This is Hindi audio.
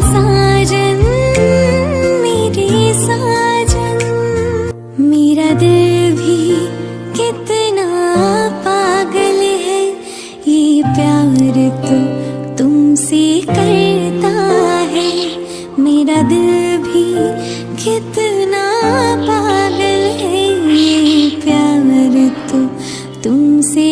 साजन मेरे साजन, मेरा दिल भी कितना पागल है, ये प्यार तो तुमसे करता है। मेरा दिल भी कितना पागल है, ये प्यार तो तुमसे